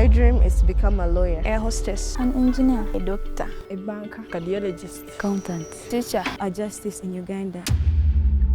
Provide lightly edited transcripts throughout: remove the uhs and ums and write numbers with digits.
My dream is to become a lawyer, air hostess, an engineer, a doctor, a banker, cardiologist, accountant, teacher, a justice in Uganda.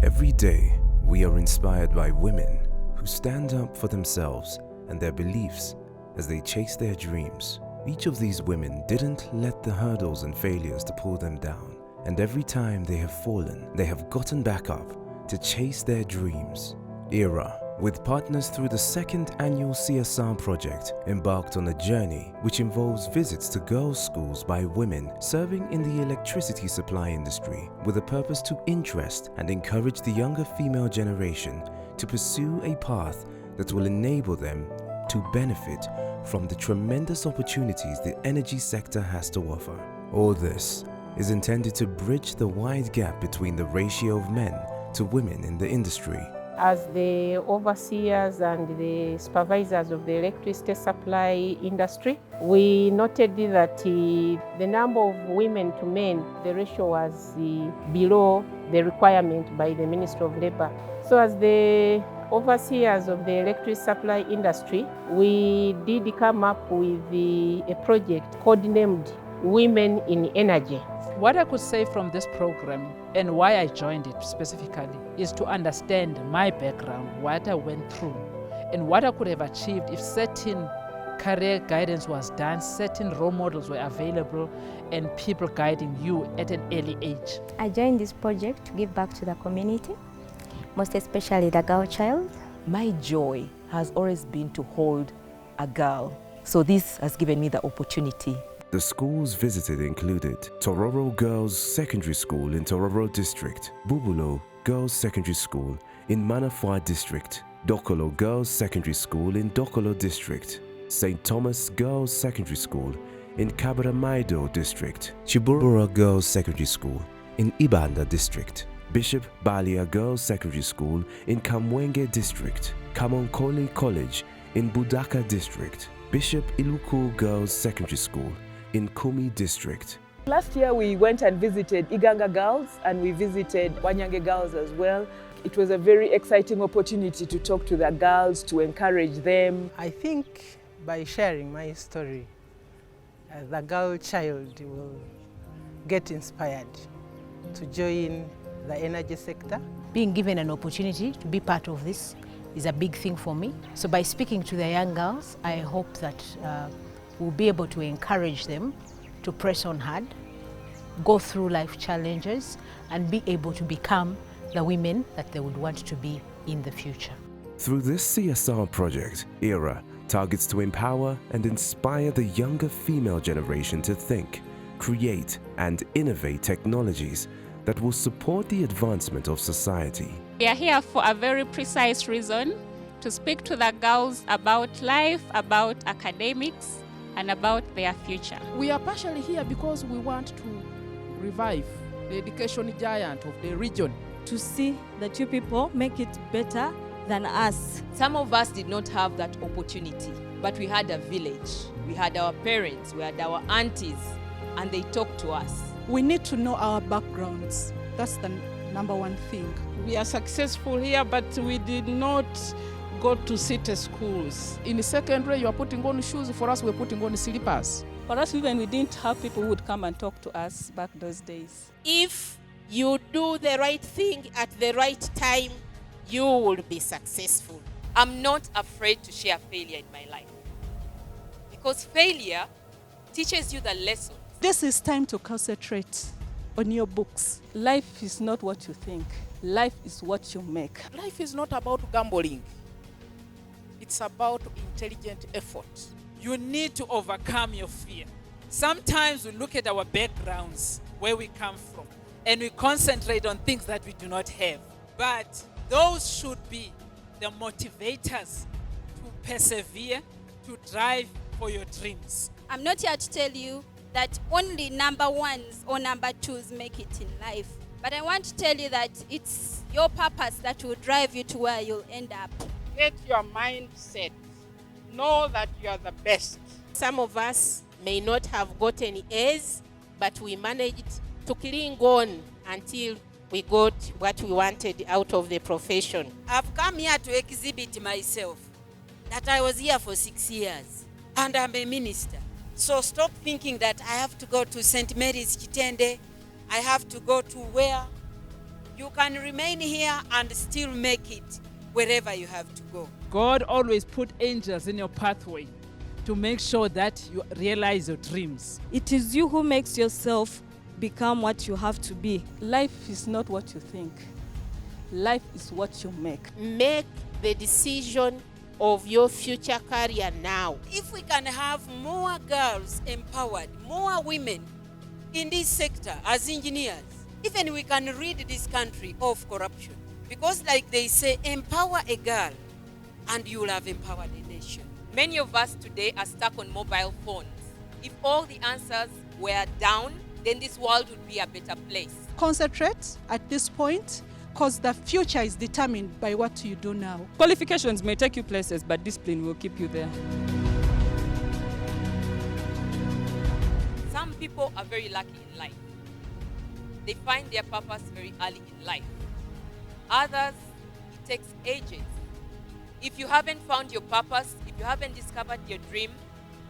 Every day, we are inspired by women who stand up for themselves and their beliefs as they chase their dreams. Each of these women didn't let the hurdles and failures to pull them down. And every time they have fallen, they have gotten back up to chase their dreams. ERA, with partners through the second annual CSR project, embarked on a journey which involves visits to girls' schools by women serving in the electricity supply industry with a purpose to interest and encourage the younger female generation to pursue a path that will enable them to benefit from the tremendous opportunities the energy sector has to offer. All this is intended to bridge the wide gap between the ratio of men to women in the industry. As the overseers and the supervisors of the electricity supply industry, we noted that the number of women to men, the ratio was below the requirement by the Ministry of Labour. So as the overseers of the electricity supply industry, we did come up with a project codenamed Women in Energy. What I could say from this program and why I joined it specifically is to understand my background, what I went through, and what I could have achieved if certain career guidance was done, certain role models were available, and people guiding you at an early age. I joined this project to give back to the community, most especially the girl child. My joy has always been to hold a girl, so this has given me the opportunity. The schools visited included Tororo Girls Secondary School in Tororo District, Bubulo Girls Secondary School in Manafwa District, Dokolo Girls Secondary School in Dokolo District, St. Thomas Girls Secondary School in Kabaramaido District, Chibura Girls Secondary School in Ibanda District, Bishop Balia Girls Secondary School in Kamwenge District, Kamonkole College in Budaka District, Bishop Iluku Girls Secondary School in Kumi District. Last year we went and visited Iganga Girls and we visited Wanyange Girls as well. It was a very exciting opportunity to talk to the girls, to encourage them. I think by sharing my story, the girl child will get inspired to join the energy sector. Being given an opportunity to be part of this is a big thing for me. So by speaking to the young girls, I hope that we'll be able to encourage them to press on hard, go through life challenges, and be able to become the women that they would want to be in the future. Through this CSR project, ERA targets to empower and inspire the younger female generation to think, create, and innovate technologies that will support the advancement of society. We are here for a very precise reason, to speak to the girls about life, about academics, and about their future. We are partially here because we want to revive the education giant of the region. To see the two people make it better than us. Some of us did not have that opportunity, but we had a village. We had our parents, we had our aunties, and they talked to us. We need to know our backgrounds. That's the number one thing. We are successful here, but we did not go to city schools. In the secondary, you are putting on shoes. For us, we're putting on slippers. For us, even we didn't have people who would come and talk to us back those days. If you do the right thing at the right time, you will be successful. I'm not afraid to share failure in my life, because failure teaches you the lesson. This is time to concentrate on your books. Life is not what you think. Life is what you make. Life is not about gambling. It's about intelligent effort. You need to overcome your fear. Sometimes we look at our backgrounds, where we come from, and we concentrate on things that we do not have. But those should be the motivators to persevere, to drive for your dreams. I'm not here to tell you that only number ones or number twos make it in life. But I want to tell you that it's your purpose that will drive you to where you'll end up. Get your mind set. Know that you are the best. Some of us may not have gotten A's, but we managed to cling on until we got what we wanted out of the profession. I've come here to exhibit myself that I was here for 6 years. and I'm a minister. So stop thinking that I have to go to St. Mary's Kitende, I have to go to where. You can remain here and still make it wherever you have to go. God always put angels in your pathway to make sure that you realize your dreams. It is you who makes yourself become what you have to be. Life is not what you think. Life is what you make. Make the decision of your future career now. If we can have more girls empowered, more women in this sector as engineers, even we can rid this country of corruption. Because like they say, empower a girl and you will have empowered a nation. Many of us today are stuck on mobile phones. If all the answers were down, then this world would be a better place. Concentrate at this point, because the future is determined by what you do now. Qualifications may take you places, but discipline will keep you there. Some people are very lucky in life. They find their purpose very early in life. Others, it takes ages. If you haven't found your purpose, if you haven't discovered your dream,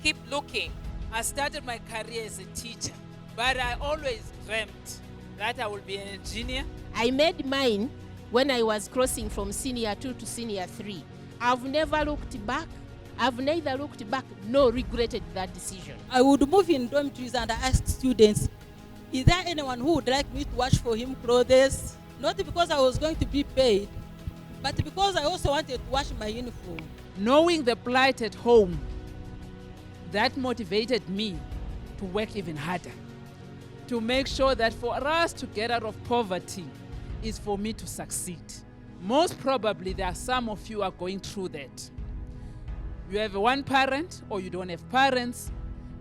keep looking. I started my career as a teacher, but I always dreamt that I would be an engineer. I made mine when I was crossing from senior 2 to senior 3. I've never looked back. I've neither looked back nor regretted that decision. I would move in dormitories and ask students, is there anyone who would like me to wash for him clothes? Not because I was going to be paid, but because I also wanted to wash my uniform. Knowing the plight at home, that motivated me to work even harder, to make sure that for us to get out of poverty is for me to succeed. Most probably there are some of you who are going through that. You have one parent or you don't have parents,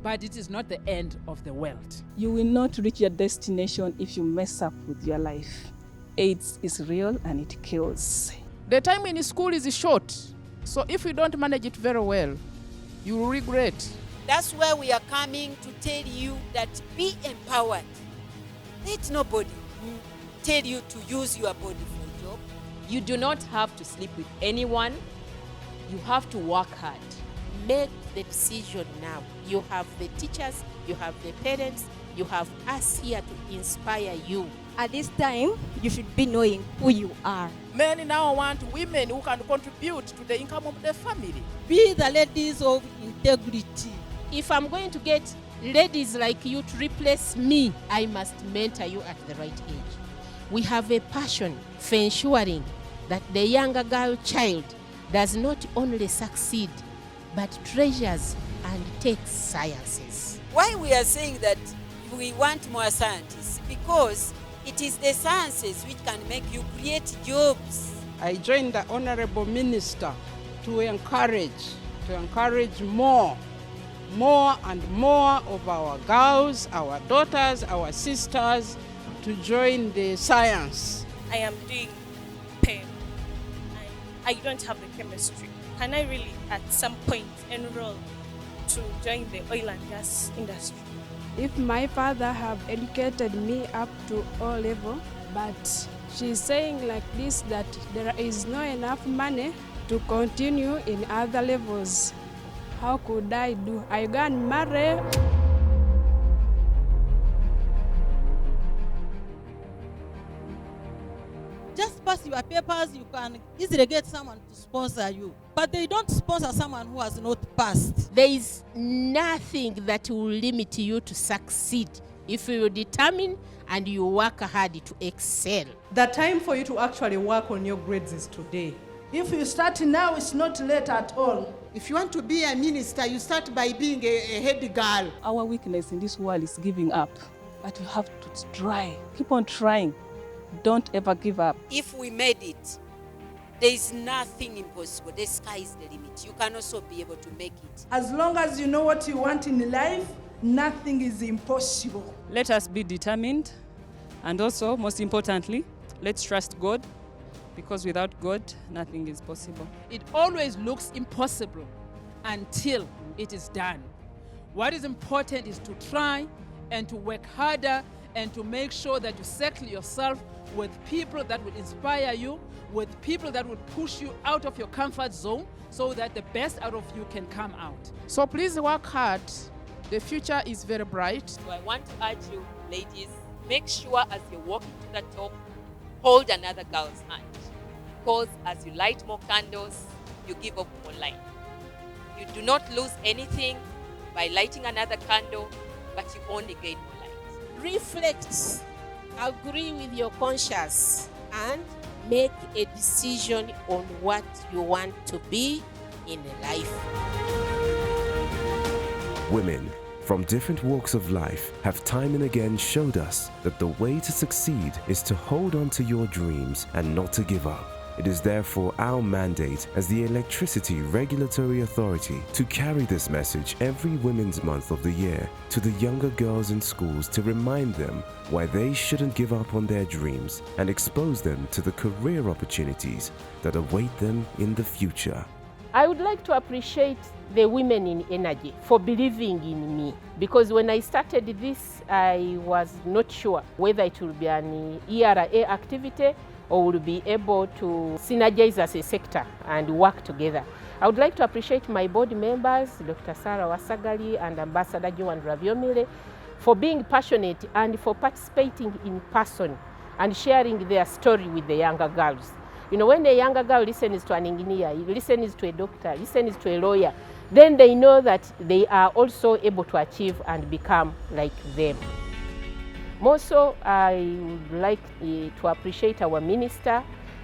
but it is not the end of the world. You will not reach your destination if you mess up with your life. AIDS is real and it kills. The time in school is short, so if you don't manage it very well, you will regret. That's where we are coming to tell you that be empowered. Let nobody tell you to use your body for a job. You do not have to sleep with anyone. You have to work hard. Make the decision now. You have the teachers, you have the parents, you have us here to inspire you. At this time, you should be knowing who you are. Men now want women who can contribute to the income of the family. Be the ladies of integrity. If I'm going to get ladies like you to replace me, I must mentor you at the right age. We have a passion for ensuring that the younger girl child does not only succeed, but treasures and takes sciences. Why we are saying that we want more scientists? Because it is the sciences which can make you create jobs. I joined the Honorable Minister to encourage more and more of our girls, our daughters, our sisters to join the science. I am doing PEM and I don't have the chemistry. Can I really at some point enroll to join the oil and gas industry? If my father have educated me up to O level, but she's saying like this that there is not enough money to continue in other levels, how could I do? I can marry. Just pass your papers, you can easily get someone to sponsor you. But they don't sponsor someone who has not passed. There is nothing that will limit you to succeed if you determine and you work hard to excel. The time for you to actually work on your grades is today. If you start now, it's not late at all. If you want to be a minister, you start by being a head girl. Our weakness in this world is giving up, but you have to try. Keep on trying. Don't ever give up. If we made it, there is nothing impossible. The sky is the limit. You can also be able to make it. As long as you know what you want in life, nothing is impossible. Let us be determined, and also, most importantly, let's trust God, because without God, nothing is possible. It always looks impossible until it is done. What is important is to try and to work harder and to make sure that you circle yourself with people that will inspire you, with people that will push you out of your comfort zone so that the best out of you can come out. So please work hard. The future is very bright. So I want to urge you, ladies, make sure as you're walking to the top, hold another girl's hand. Because as you light more candles, you give up more light. You do not lose anything by lighting another candle, but you only gain more light. Reflect, agree with your conscience, and make a decision on what you want to be in life. Women from different walks of life have time and again showed us that the way to succeed is to hold on to your dreams and not to give up. It is therefore our mandate as the Electricity Regulatory Authority to carry this message every Women's Month of the year to the younger girls in schools to remind them why they shouldn't give up on their dreams and expose them to the career opportunities that await them in the future. I would like to appreciate the women in energy for believing in me, because when I started this, I was not sure whether it will be an ERA activity or will be able to synergize as a sector and work together. I would like to appreciate my board members, Dr. Sarah Wasagali and Ambassador Joan Raviomile, for being passionate and for participating in person and sharing their story with the younger girls. You know, when a younger girl listens to an engineer, listens to a doctor, listens to a lawyer, then they know that they are also able to achieve and become like them. More so, I would like to appreciate our minister,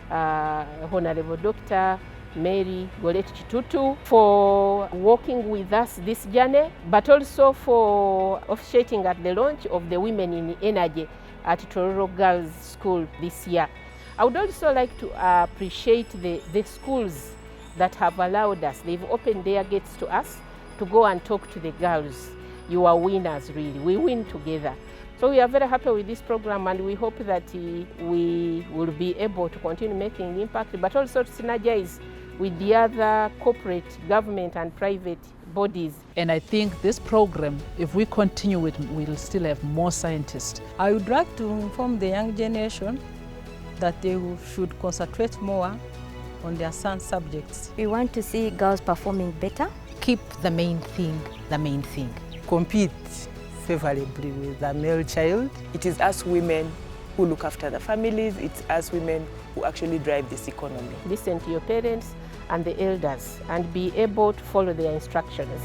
Honorable Dr. Mary Goretti Chitutu, for working with us this journey, but also for officiating at the launch of the Women in Energy at Tororo Girls School this year. I would also like to appreciate the schools that have allowed us. They've opened their gates to us to go and talk to the girls. You are winners, really. We win together. So we are very happy with this program, and we hope that we will be able to continue making impact, but also to synergize with the other corporate, government and private bodies. And I think this program, if we continue with, we'll still have more scientists. I would like to inform the young generation that they should concentrate more on their science subjects. We want to see girls performing better. Keep the main thing the main thing. Compete favorably with the male child. It is us women who look after the families. It's us women who actually drive this economy. Listen to your parents and the elders and be able to follow their instructions.